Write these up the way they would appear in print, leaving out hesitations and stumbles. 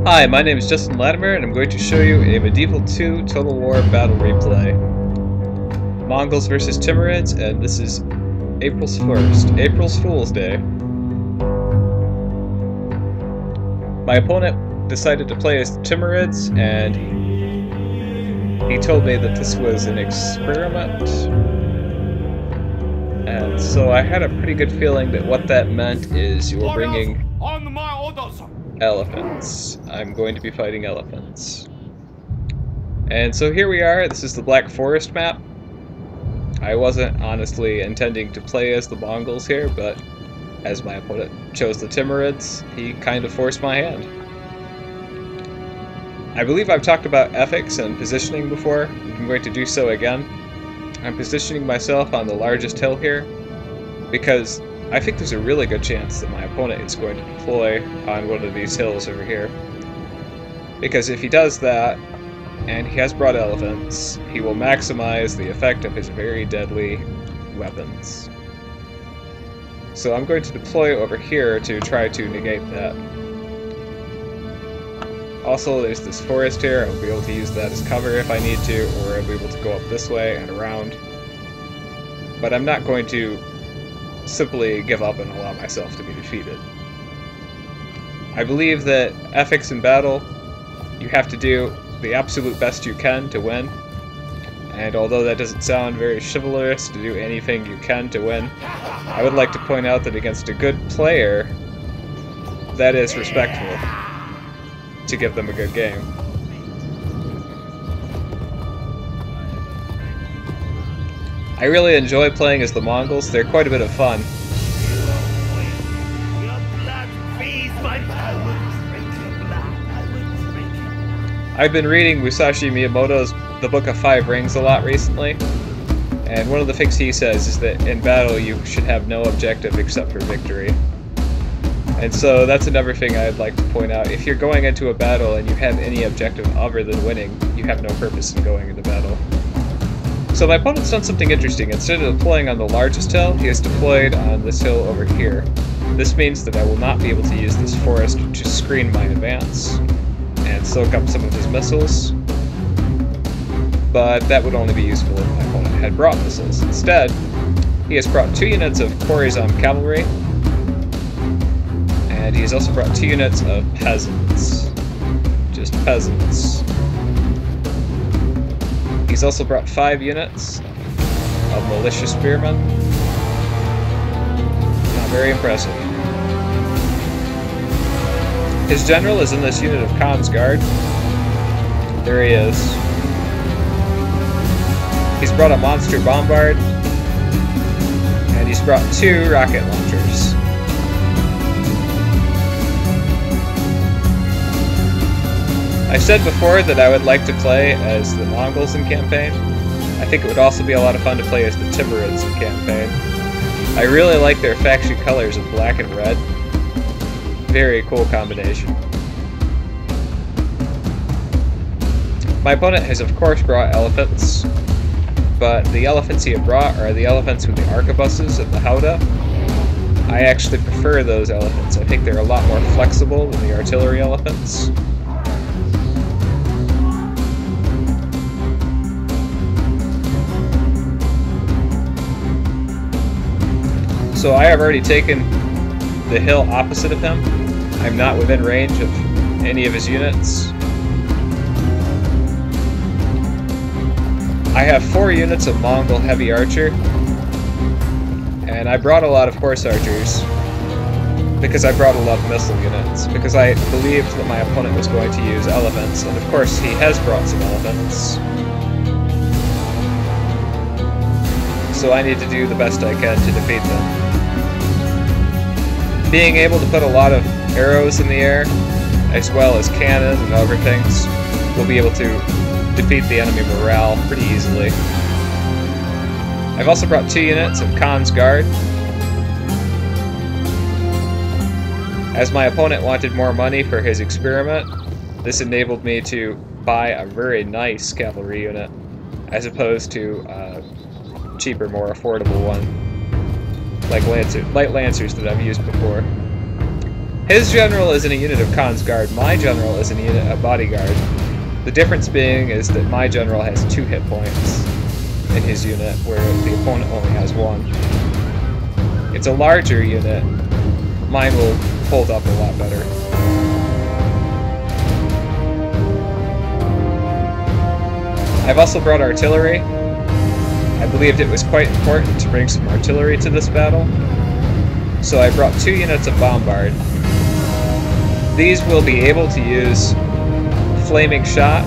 Hi, my name is Justin Latimer, and I'm going to show you a Medieval 2 Total War battle replay. Mongols versus Timurids, and this is April's 1st, April's Fool's Day. My opponent decided to play as the Timurids, and he told me that this was an experiment. And so I had a pretty good feeling that what that meant is you're bringing elephants. I'm going to be fighting elephants. And so here we are. This is the Black Forest map. I wasn't honestly intending to play as the Mongols here, but as my opponent chose the Timurids, he kind of forced my hand. I believe I've talked about ethics and positioning before. I'm going to do so again. I'm positioning myself on the largest hill here because I think there's a really good chance that my opponent is going to deploy on one of these hills over here. Because if he does that, and he has brought elephants, he will maximize the effect of his very deadly weapons. So I'm going to deploy over here to try to negate that. Also, there's this forest here. I'll be able to use that as cover if I need to, or I'll be able to go up this way and around. But I'm not going to simply give up and allow myself to be defeated. I believe that ethics in battle, you have to do the absolute best you can to win. And although that doesn't sound very chivalrous to do anything you can to win, I would like to point out that against a good player, that is respectful to give them a good game. I really enjoy playing as the Mongols. They're quite a bit of fun. I've been reading Musashi Miyamoto's The Book of Five Rings a lot recently, and one of the things he says is that in battle you should have no objective except for victory. And so that's another thing I'd like to point out. If you're going into a battle and you have any objective other than winning, you have no purpose in going into battle. So my opponent's done something interesting. Instead of deploying on the largest hill, he has deployed on this hill over here. This means that I will not be able to use this forest to screen my advance and soak up some of his missiles. But that would only be useful if my opponent had brought missiles. Instead, he has brought 2 units of Khorizm cavalry, and he has also brought 2 units of peasants. Just peasants. He's also brought 5 units of militia spearmen. Not very impressive. His general is in this unit of Khan's Guard. There he is. He's brought a monster bombard, and he's brought 2 rocket launchers. I've said before that I would like to play as the Mongols in campaign. I think it would also be a lot of fun to play as the Timurids in campaign. I really like their faction colors of black and red. Very cool combination. My opponent has of course brought elephants, but the elephants he had brought are the elephants with the arquebuses of the Howdah. I actually prefer those elephants. I think they're a lot more flexible than the artillery elephants. So I have already taken the hill opposite of him. I'm not within range of any of his units. I have 4 units of Mongol heavy archer, and I brought a lot of horse archers because I brought a lot of missile units, because I believed that my opponent was going to use elephants, and of course he has brought some elephants. So I need to do the best I can to defeat them. Being able to put a lot of arrows in the air, as well as cannon and other things, will be able to defeat the enemy morale pretty easily. I've also brought 2 units of Khan's Guard. As my opponent wanted more money for his experiment, this enabled me to buy a very nice cavalry unit, as opposed to a cheaper, more affordable one, like light lancers that I've used before. His general is in a unit of Khan's Guard, my general is in a unit of Bodyguard. The difference being is that my general has 2 hit points in his unit, where the opponent only has 1. It's a larger unit. Mine will hold up a lot better. I've also brought artillery. I believed it was quite important to bring some artillery to this battle, so I brought 2 units of bombard. These will be able to use flaming shot.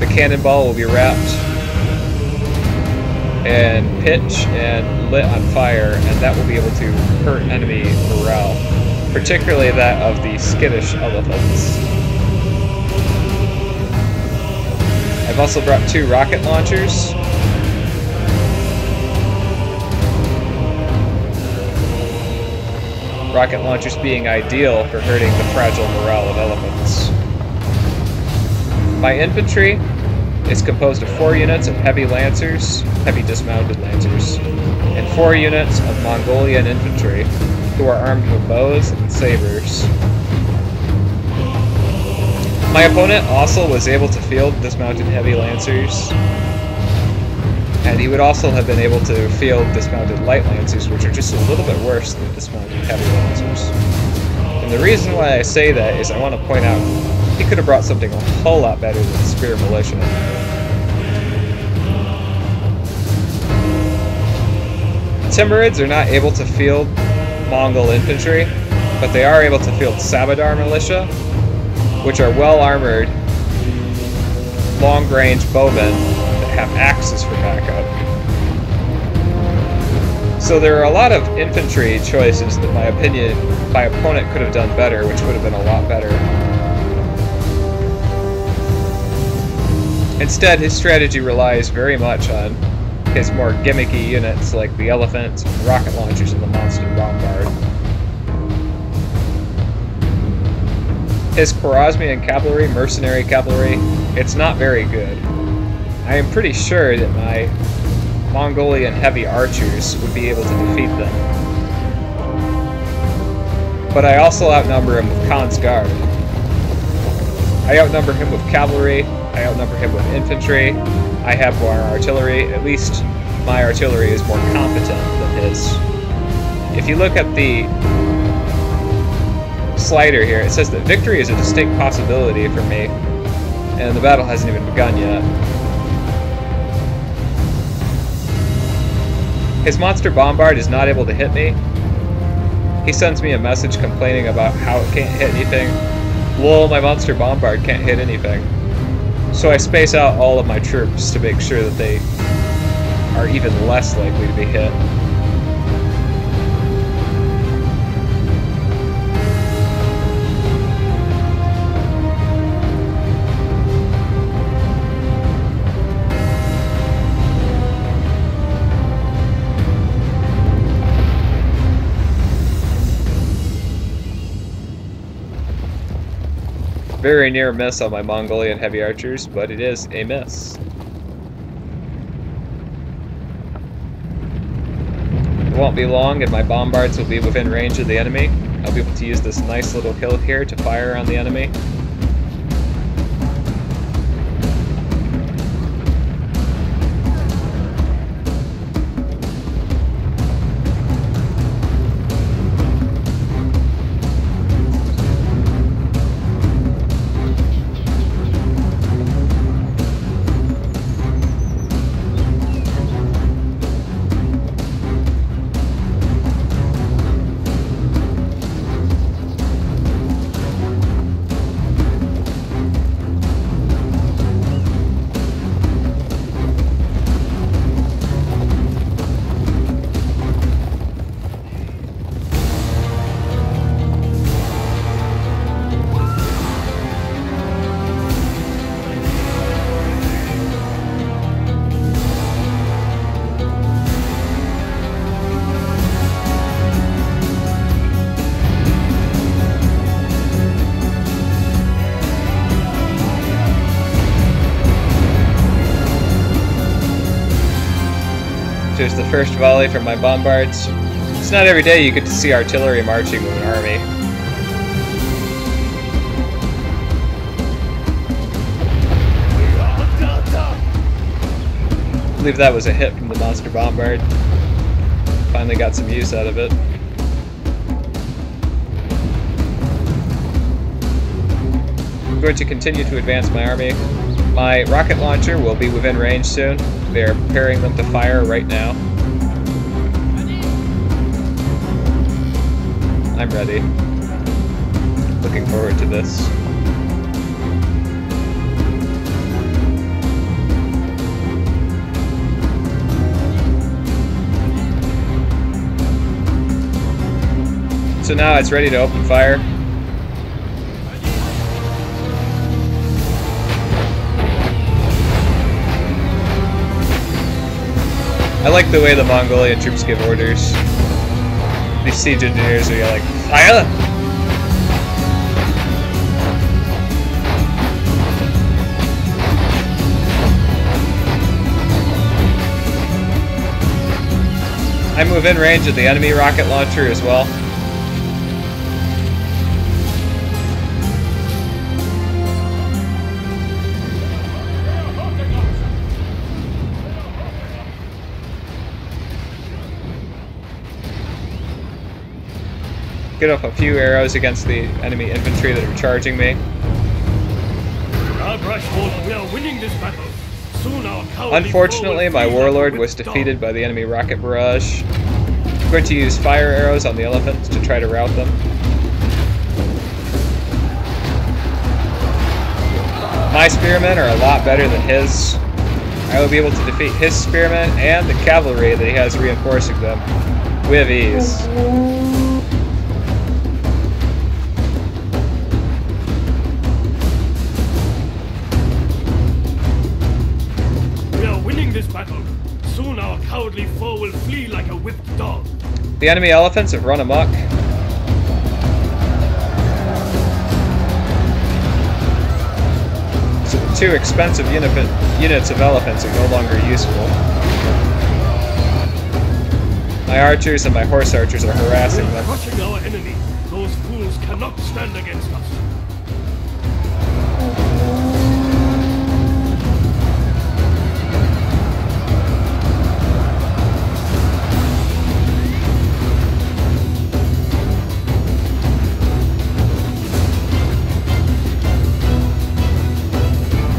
The cannonball will be wrapped in pitch and lit on fire, and that will be able to hurt enemy morale, particularly that of the skittish elephants. I've also brought 2 rocket launchers. Rocket launchers being ideal for hurting the fragile morale of elephants. My infantry is composed of 4 units of heavy lancers, heavy dismounted lancers, and 4 units of Mongolian infantry, who are armed with bows and sabers. My opponent also was able to field dismounted heavy lancers, and he would also have been able to field dismounted light lancers, which are just a little bit worse than dismounted heavy lancers. And the reason why I say that is I want to point out he could have brought something a whole lot better than spear militia. Timurids are not able to field Mongol infantry, but they are able to field Sabadar militia, which are well-armored, long-range bowmen that have axes for backup. So there are a lot of infantry choices that, in my opinion, my opponent could have done better, which would have been a lot better. Instead, his strategy relies very much on his more gimmicky units like the elephant, rocket launchers, and the monster bombard. His Khwarezmian cavalry, mercenary cavalry, it's not very good. I am pretty sure that my Mongolian heavy archers would be able to defeat them. But I also outnumber him with Khan's Guard. I outnumber him with cavalry, I outnumber him with infantry, I have more artillery. At least my artillery is more competent than his. If you look at the slider here, it says that victory is a distinct possibility for me, and the battle hasn't even begun yet. His monster bombard is not able to hit me. He sends me a message complaining about how it can't hit anything. Lol, my monster bombard can't hit anything. So I space out all of my troops to make sure that they are even less likely to be hit. Very near miss on my Mongolian heavy archers, but it is a miss. It won't be long and my bombards will be within range of the enemy. I'll be able to use this nice little hill here to fire on the enemy. There's the first volley from my bombards. It's not every day you get to see artillery marching with an army. believe that was a hit from the monster bombard. Finally got some use out of it. I'm going to continue to advance my army. My rocket launcher will be within range soon. They are preparing them to fire right now. I'm ready. Looking forward to this. So now it's ready to open fire. I like the way the Mongolian troops give orders. These siege engineers are like, fire! I'm within range of the enemy rocket launcher as well. Get off a few arrows against the enemy infantry that are charging me. We are winning this battle. Soon our Unfortunately, my warlord was defeated by the enemy rocket barrage. I'm going to use fire arrows on the elephants to try to rout them. My spearmen are a lot better than his. I will be able to defeat his spearmen and the cavalry that he has reinforcing them with ease. Soon our cowardly foe will flee like a whipped dog. The enemy elephants have run amok. So the two expensive units of elephants are no longer useful. My archers and my horse archers are harassing them. Crushing our enemy. Those fools cannot stand against us.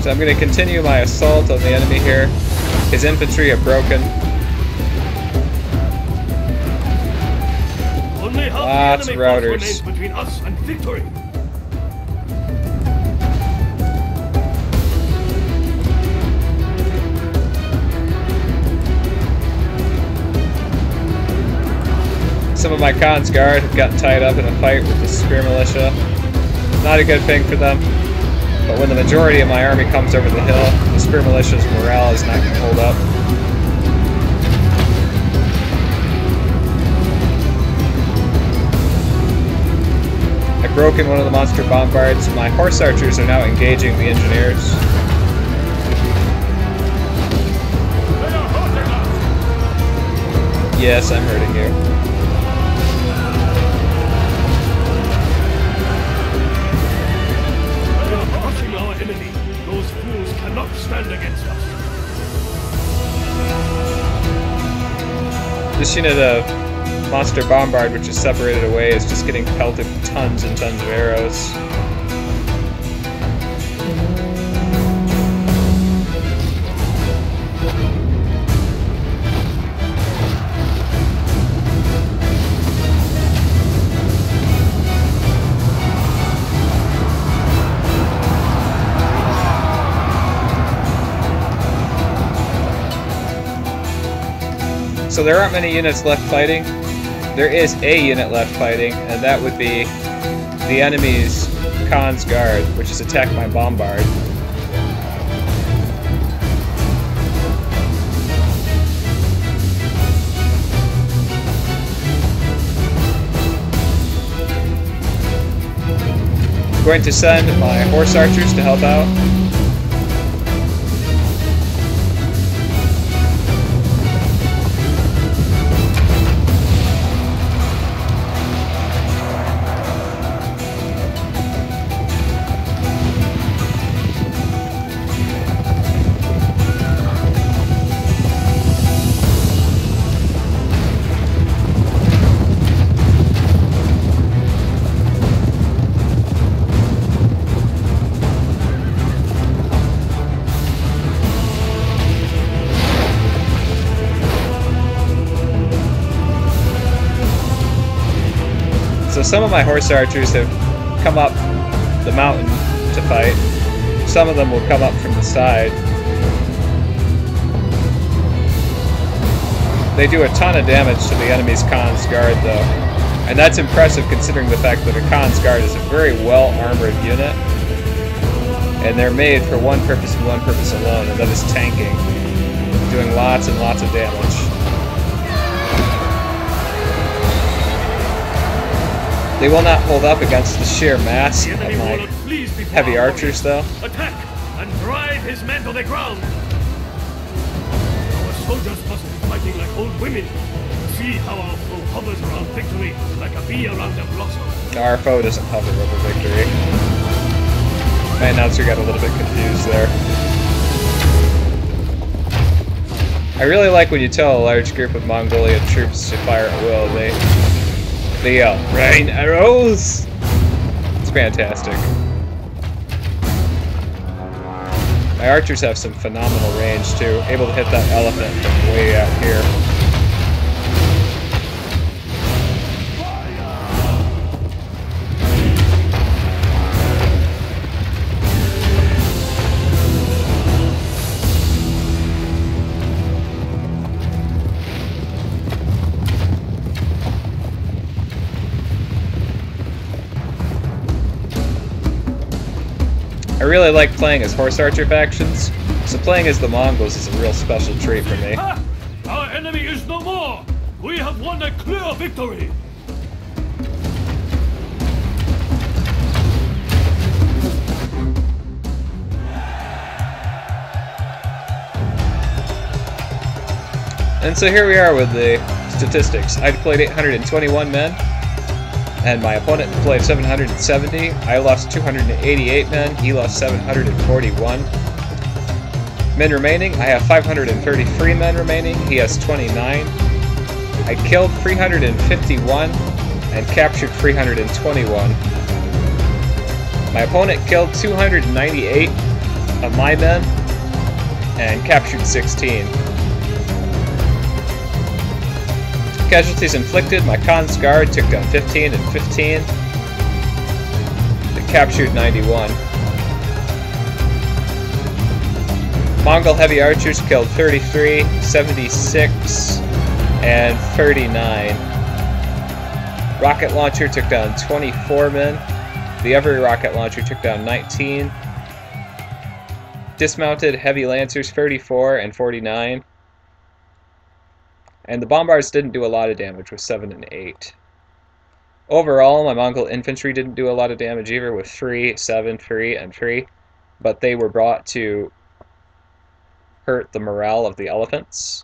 So I'm going to continue my assault on the enemy here. His infantry are broken. Only lots of routers. Between us and victory. Some of my Khan's guard have gotten tied up in a fight with the spear militia. Not a good thing for them. But when the majority of my army comes over the hill, the spear militia's morale is not going to hold up. I've broken one of the monster bombards. My horse archers are now engaging the engineers. Yes, I'm hurting you. Stand against us. This unit of monster bombard, which is separated away, is just getting pelted with tons and tons of arrows. So there aren't many units left fighting. There is a unit left fighting, and that would be the enemy's Khan's Guard, which has attacked my bombard. I'm going to send my horse archers to help out. some of my horse archers have come up the mountain to fight. Some of them will come up from the side. They do a ton of damage to the enemy's Khan's Guard, though. And that's impressive considering the fact that a Khan's Guard is a very well-armored unit. And they're made for one purpose and one purpose alone, and that is tanking. Doing lots and lots of damage. They will not hold up against the sheer mass of my heavy archers, though. Attack and drive his men to the ground. Our soldiers must be fighting like old women. See how our foe hovers around victory like a bee around a blossom. Our foe doesn't hover over victory. My announcer got a little bit confused there. I really like when you tell a large group of Mongolian troops to fire at will. They yell, "Rain arrows!" It's fantastic. My archers have some phenomenal range too, able to hit that elephant from way out here. I really like playing as horse archer factions, so playing as the Mongols is a real special treat for me. Ah! Our enemy is no more! We have won a clear victory! And so here we are with the statistics. I deployed 821 men, and my opponent deployed 770. I lost 288 men, he lost 741. Men remaining, I have 533 men remaining, he has 29. I killed 351 and captured 321. My opponent killed 298 of my men and captured 16. Casualties inflicted, my Khan's Guard took down 15 and 15. They captured 91. Mongol heavy archers killed 33, 76, and 39. Rocket launcher took down 24 men. The other rocket launcher took down 19. Dismounted heavy lancers 34 and 49. And the bombards didn't do a lot of damage with 7 and 8. Overall, my Mongol infantry didn't do a lot of damage either with 3, 7, 3, and 3. But they were brought to hurt the morale of the elephants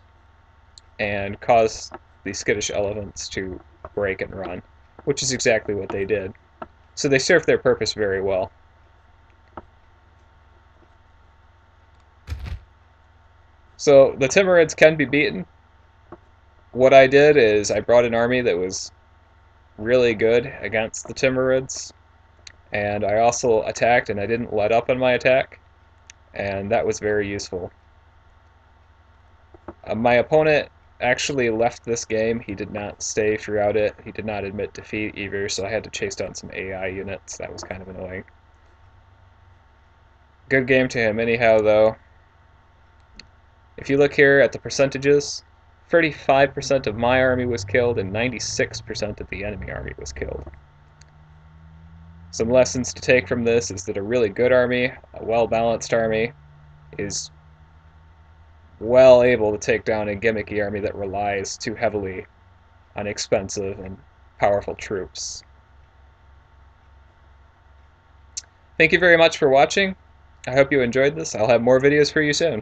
and cause the skittish elephants to break and run, which is exactly what they did. So they served their purpose very well. So the Timurids can be beaten. What I did is I brought an army that was really good against the Timurids, and I also attacked, and I didn't let up on my attack, and that was very useful. My opponent actually left this game. He did not stay throughout it. He did not admit defeat either, so I had to chase down some AI units. That was kind of annoying. Good game to him anyhow, though. If you look here at the percentages, 35% of my army was killed and 96% of the enemy army was killed. Some lessons to take from this is that a really good army, a well-balanced army, is well able to take down a gimmicky army that relies too heavily on expensive and powerful troops. Thank you very much for watching. I hope you enjoyed this. I'll have more videos for you soon.